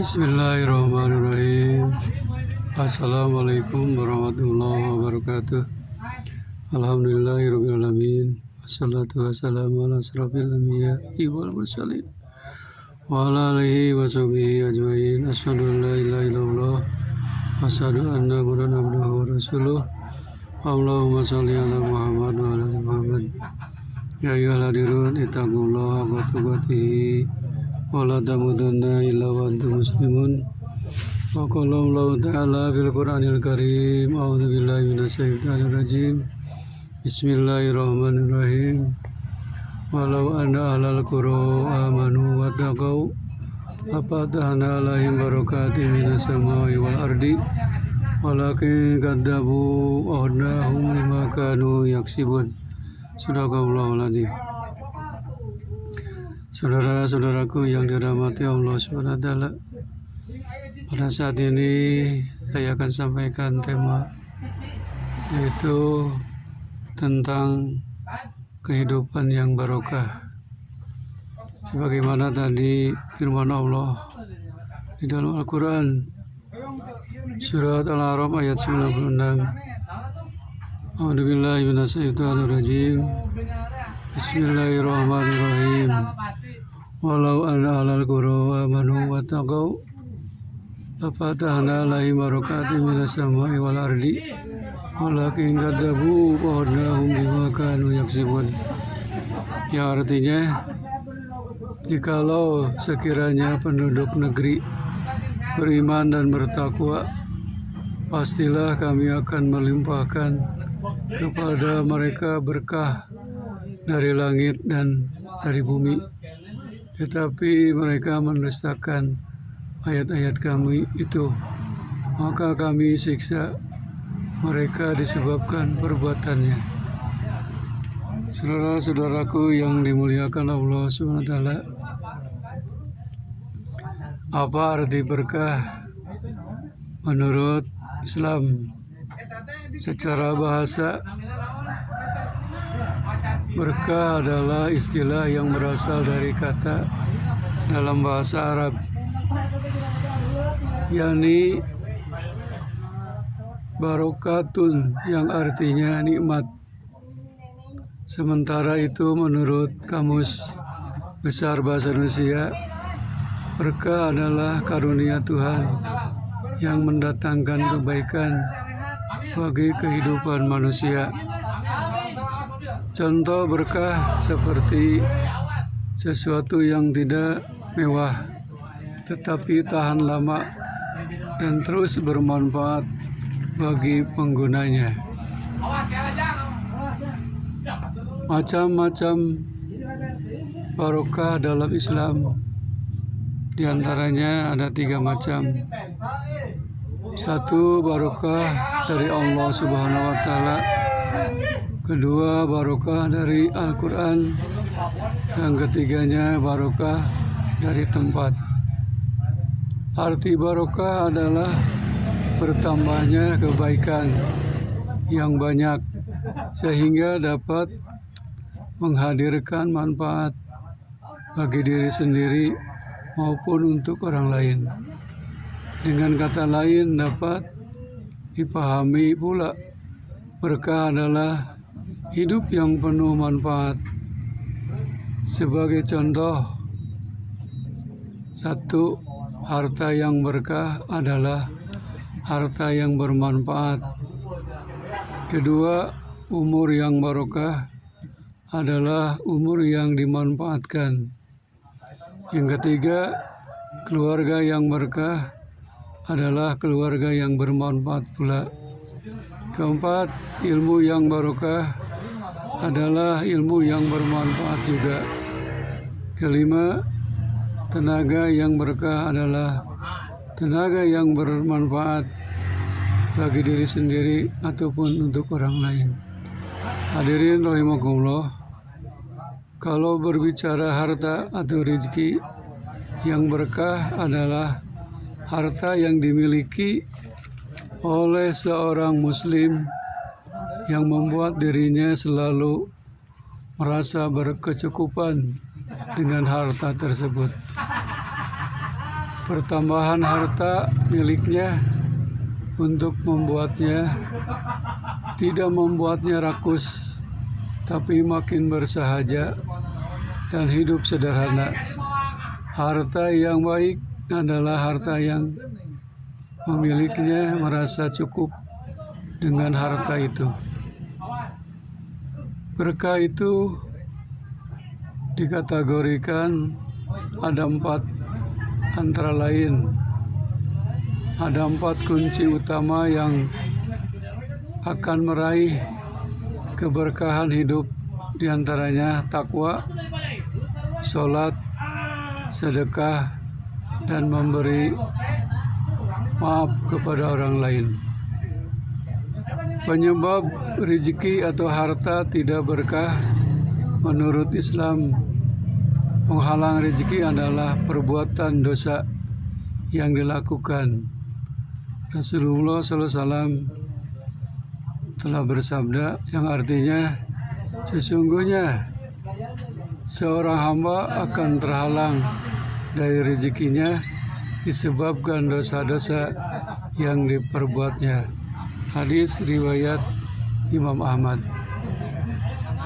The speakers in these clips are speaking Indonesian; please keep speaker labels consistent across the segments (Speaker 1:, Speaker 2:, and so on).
Speaker 1: Bismillahirrahmanirrahim. Assalamualaikum warahmatullahi wabarakatuh. Alhamdulillahirrahmanirrahim. Wassalatu wassalamu ala asrafil anbiya'i wal mursalin wa ala alihi wa sahbihi ajmain. Asyhadu an la ilaha illallah wa asyhadu anna Muhammadan abduhu wa rasuluh. Allahumma shalli ala Muhammad wa ala ali Muhammad. Ya ayyuhal hadirun ittaqullaha haqqa tuqatih wa la tamutunna illa wa antum muslimun. Wa qala Allah ta'ala fil Qur'anil Karim. A'udzu billahi minasyaitonir rajim. Bismillahirrahmanirrahim. Walau anna ahlal qura amanu wattaqau lafatahna 'alaihim barakatin minas samai wal ardi walakin kadzabu ahdahum lima kanu yaksibun. Sadaqallahul adzim. Saudara-saudaraku yang dirahmati Allah SWT, pada saat ini saya akan sampaikan tema yaitu tentang kehidupan yang barokah. Sebagaimana tadi firman Allah di dalam Al-Quran surat Al-A'raf ayat 96. A'udzubillahi minasyaitonirrajim. Bismillahirrahmanirrahim. Walau anna ahlal qura amanu wattaqau lafatahna 'alaihim barakatin minas samai wal ardi walakin kadzabu ahdahum bima kanu yaksibun. Yang artinya, jikalau sekiranya penduduk negeri beriman dan bertakwa, pastilah kami akan melimpahkan kepada mereka berkah dari langit dan dari bumi. Tetapi mereka mendustakan ayat-ayat kami itu, maka kami siksa mereka disebabkan perbuatannya. Saudara-saudaraku yang dimuliakan Allah SWT, apa arti berkah menurut Islam? Secara bahasa, berkah adalah istilah yang berasal dari kata dalam bahasa Arab, yakni barokatun, yang artinya nikmat. Sementara itu menurut Kamus Besar Bahasa Indonesia, berkah adalah karunia Tuhan yang mendatangkan kebaikan bagi kehidupan manusia. Contoh berkah seperti sesuatu yang tidak mewah tetapi tahan lama dan terus bermanfaat bagi penggunanya. Macam-macam barokah dalam Islam, di antaranya ada 3 macam. 1. Barokah dari Allah Subhanahu wa Ta'ala. 2. Barokah dari Al-Quran. Yang ketiganya barokah dari tempat. Arti barokah adalah bertambahnya kebaikan yang banyak sehingga dapat menghadirkan manfaat bagi diri sendiri maupun untuk orang lain. Dengan kata lain, dapat dipahami pula berkah adalah hidup yang penuh manfaat. Sebagai contoh, 1. Harta yang berkah adalah harta yang bermanfaat. 2. Umur yang barokah adalah umur yang dimanfaatkan. Yang ketiga, keluarga yang berkah adalah keluarga yang bermanfaat pula. 4. Ilmu yang barokah adalah ilmu yang bermanfaat juga. 5. Tenaga yang berkah adalah tenaga yang bermanfaat bagi diri sendiri ataupun untuk orang lain. Hadirin rahimakumullah, kalau berbicara harta atau rezeki, yang berkah adalah harta yang dimiliki oleh seorang muslim yang membuat dirinya selalu merasa berkecukupan dengan harta tersebut. Pertambahan harta miliknya untuk tidak membuatnya rakus, tapi makin bersahaja dan hidup sederhana. Harta yang baik adalah harta yang pemiliknya merasa cukup dengan harta itu. Berkah itu dikategorikan ada 4, antara lain ada 4 kunci utama yang akan meraih keberkahan hidup, diantaranya takwa, sholat, sedekah, dan memberi maaf kepada orang lain. Penyebab rezeki atau harta tidak berkah menurut Islam, penghalang rezeki adalah perbuatan dosa yang dilakukan. Rasulullah SAW telah bersabda, yang artinya sesungguhnya seorang hamba akan terhalang dari rezekinya disebabkan dosa-dosa yang diperbuatnya. Hadis riwayat Imam Ahmad.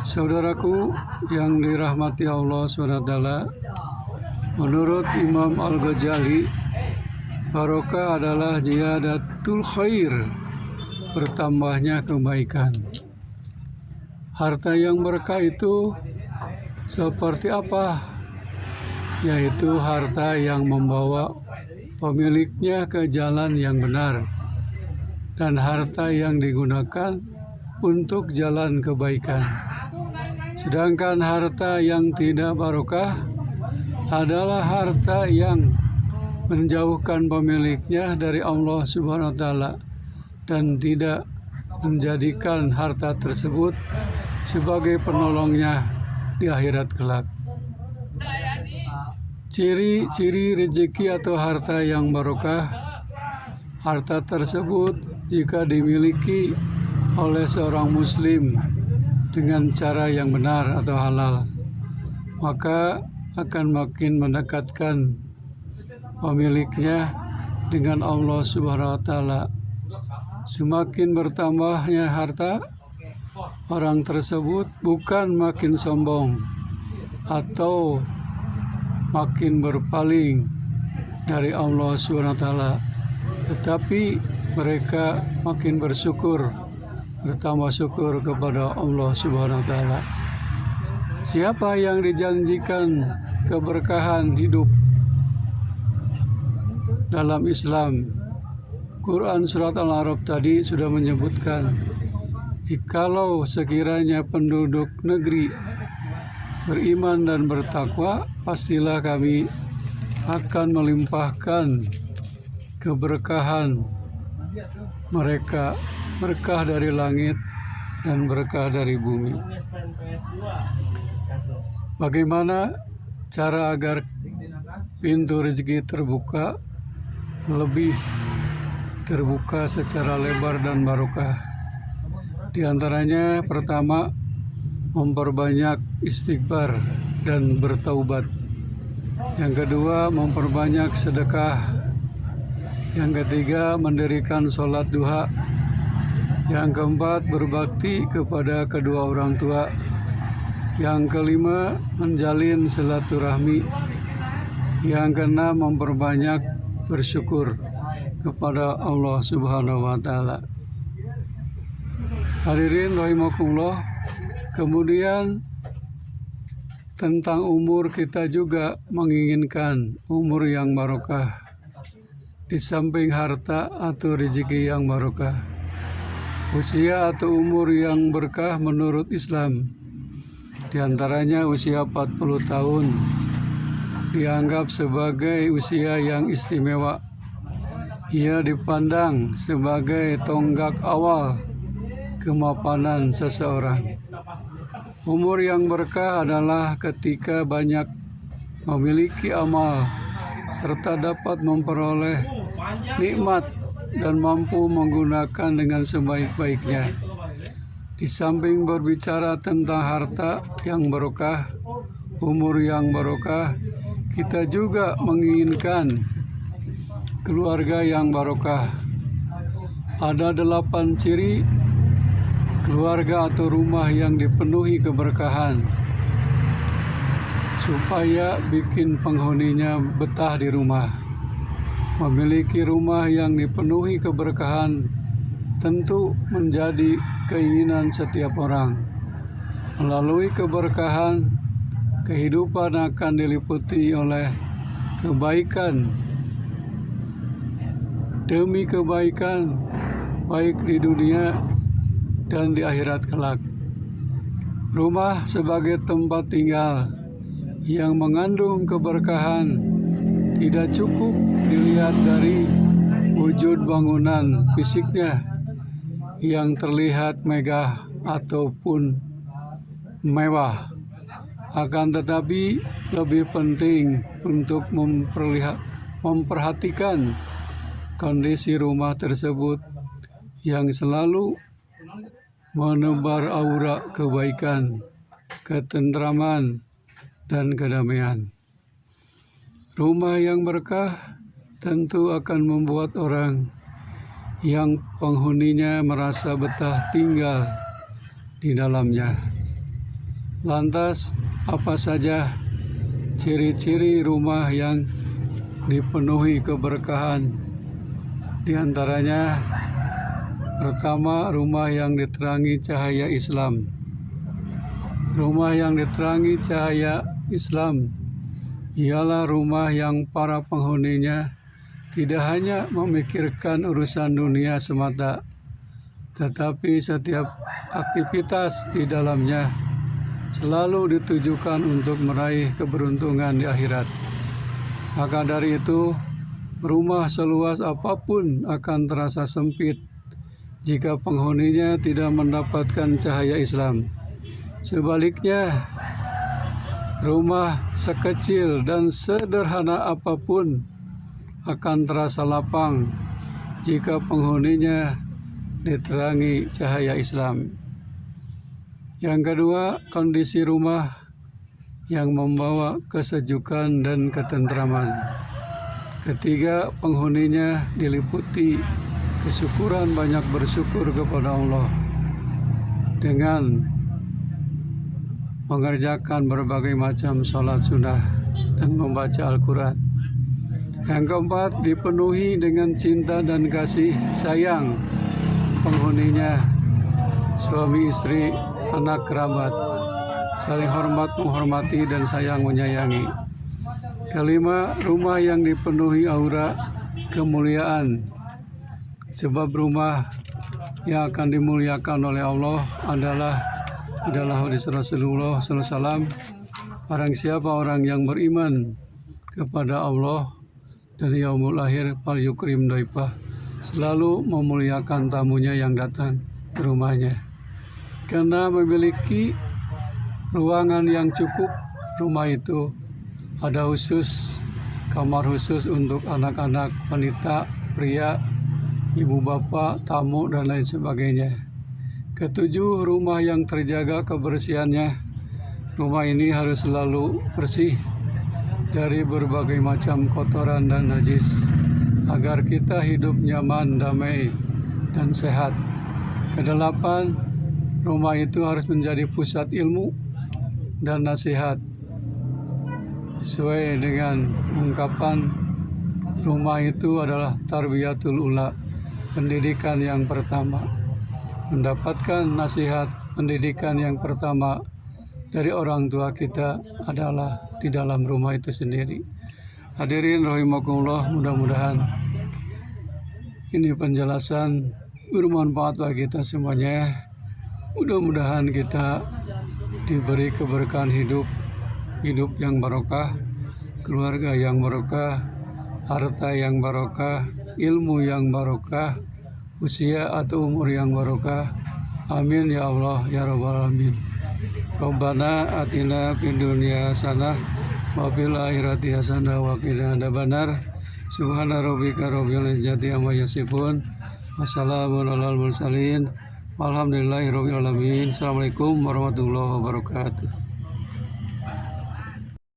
Speaker 1: Saudaraku yang dirahmati Allah SWT, menurut Imam Al-Ghazali, barokah adalah ziyadatul khair, bertambahnya kebaikan. Harta yang berkah itu seperti apa? Yaitu harta yang membawa pemiliknya ke jalan yang benar, dan harta yang digunakan untuk jalan kebaikan. Sedangkan harta yang tidak barokah adalah harta yang menjauhkan pemiliknya dari Allah Subhanahu wa Ta'ala dan tidak menjadikan harta tersebut sebagai penolongnya di akhirat kelak. Ciri-ciri rezeki atau harta yang barokah: harta tersebut jika dimiliki oleh seorang muslim dengan cara yang benar atau halal, maka akan makin mendekatkan pemiliknya dengan Allah Subhanahu wa Ta'ala. Semakin bertambahnya harta, orang tersebut bukan makin sombong atau makin berpaling dari Allah Subhanahu wa Ta'ala, tetapi mereka makin bertambah syukur kepada Allah Subhanahu wa Ta'ala. Siapa yang dijanjikan keberkahan hidup dalam Islam, Quran surat Al-A'raf tadi sudah menyebutkan, jikalau sekiranya penduduk negeri beriman dan bertakwa, pastilah kami akan melimpahkan keberkahan mereka, berkah dari langit dan berkah dari bumi. Bagaimana cara agar pintu rezeki terbuka, lebih terbuka secara lebar dan barokah? Di antaranya, pertama, memperbanyak istighfar dan bertaubat. Yang kedua, memperbanyak sedekah. Yang ketiga, mendirikan sholat duha. Yang keempat, berbakti kepada kedua orang tua. Yang kelima, menjalin silaturahmi. Yang keenam, memperbanyak bersyukur kepada Allah Subhanahu wa Ta'ala. Hadirin rahimakumullah, kemudian tentang umur, kita juga menginginkan umur yang barokah di samping harta atau rezeki yang barokah. Usia atau umur yang berkah menurut Islam, di antaranya usia 40 tahun dianggap sebagai usia yang istimewa. Ia dipandang sebagai tonggak awal kemapanan seseorang. Umur yang berkah adalah ketika banyak memiliki amal serta dapat memperoleh nikmat dan mampu menggunakan dengan sebaik-baiknya. Di samping berbicara tentang harta yang barokah, umur yang barokah, kita juga menginginkan keluarga yang barokah. Ada 8 ciri keluarga atau rumah yang dipenuhi keberkahan supaya bikin penghuninya betah di rumah. Memiliki rumah yang dipenuhi keberkahan tentu menjadi keinginan setiap orang. Melalui keberkahan, kehidupan akan diliputi oleh kebaikan demi kebaikan, baik di dunia dan di akhirat kelak. Rumah sebagai tempat tinggal yang mengandung keberkahan tidak cukup dilihat dari wujud bangunan fisiknya yang terlihat megah ataupun mewah. Akan tetapi lebih penting untuk memperhatikan kondisi rumah tersebut yang selalu menebar aura kebaikan, ketentraman, dan kedamaian. Rumah yang berkah tentu akan membuat orang yang penghuninya merasa betah tinggal di dalamnya. Lantas, apa saja ciri-ciri rumah yang dipenuhi keberkahan? Di antaranya, pertama, rumah yang diterangi cahaya Islam. Rumah yang diterangi cahaya Islam ialah rumah yang para penghuninya tidak hanya memikirkan urusan dunia semata, tetapi setiap aktivitas di dalamnya selalu ditujukan untuk meraih keberuntungan di akhirat. Maka dari itu, rumah seluas apapun akan terasa sempit jika penghuninya tidak mendapatkan cahaya Islam. Sebaliknya, rumah sekecil dan sederhana apapun akan terasa lapang jika penghuninya diterangi cahaya Islam. Yang kedua, kondisi rumah yang membawa kesejukan dan ketentraman. Ketiga, penghuninya diliputi kesyukuran, banyak bersyukur kepada Allah dengan mengerjakan berbagai macam sholat sunnah dan membaca Al-Quran. Yang keempat, dipenuhi dengan cinta dan kasih sayang penghuninya, suami istri, anak kerabat, saling hormat menghormati dan sayang menyayangi. Kelima, rumah yang dipenuhi aura kemuliaan, sebab rumah yang akan dimuliakan oleh Allah adalah hadis Rasulullah SAW. Barang siapa orang yang beriman kepada Allah dan yaumul akhir, fal yukrim dhaifah, selalu memuliakan tamunya yang datang ke rumahnya. Karena memiliki ruangan yang cukup, rumah itu ada khusus, kamar khusus untuk anak-anak, wanita, pria, ibu bapak, tamu, dan lain sebagainya. Ketujuh, rumah yang terjaga kebersihannya. Rumah ini harus selalu bersih dari berbagai macam kotoran dan najis, agar kita hidup nyaman, damai, dan sehat. Kedelapan, rumah itu harus menjadi pusat ilmu dan nasihat. Sesuai dengan ungkapan, rumah itu adalah tarbiyatul ula, pendidikan yang pertama. Mendapatkan nasihat, pendidikan yang pertama dari orang tua kita adalah di dalam rumah itu sendiri. Hadirin rahimakumullah, mudah-mudahan ini penjelasan bermanfaat bagi kita semuanya. Mudah-mudahan kita diberi keberkahan hidup yang barokah, keluarga yang barokah, harta yang barokah, ilmu yang barokah, usia atau umur yang barokah. Amin ya Allah ya Rabbal Alamin. Rabbana atina fid dunya hasanah wa fil akhirati hasanah wa qina adzabannar. Subhana rabbika rabbil izzati amma yasifun. Wassalamun alal mursalin. Alhamdulillahirabbil alamin. Assalamualaikum warahmatullahi wabarakatuh.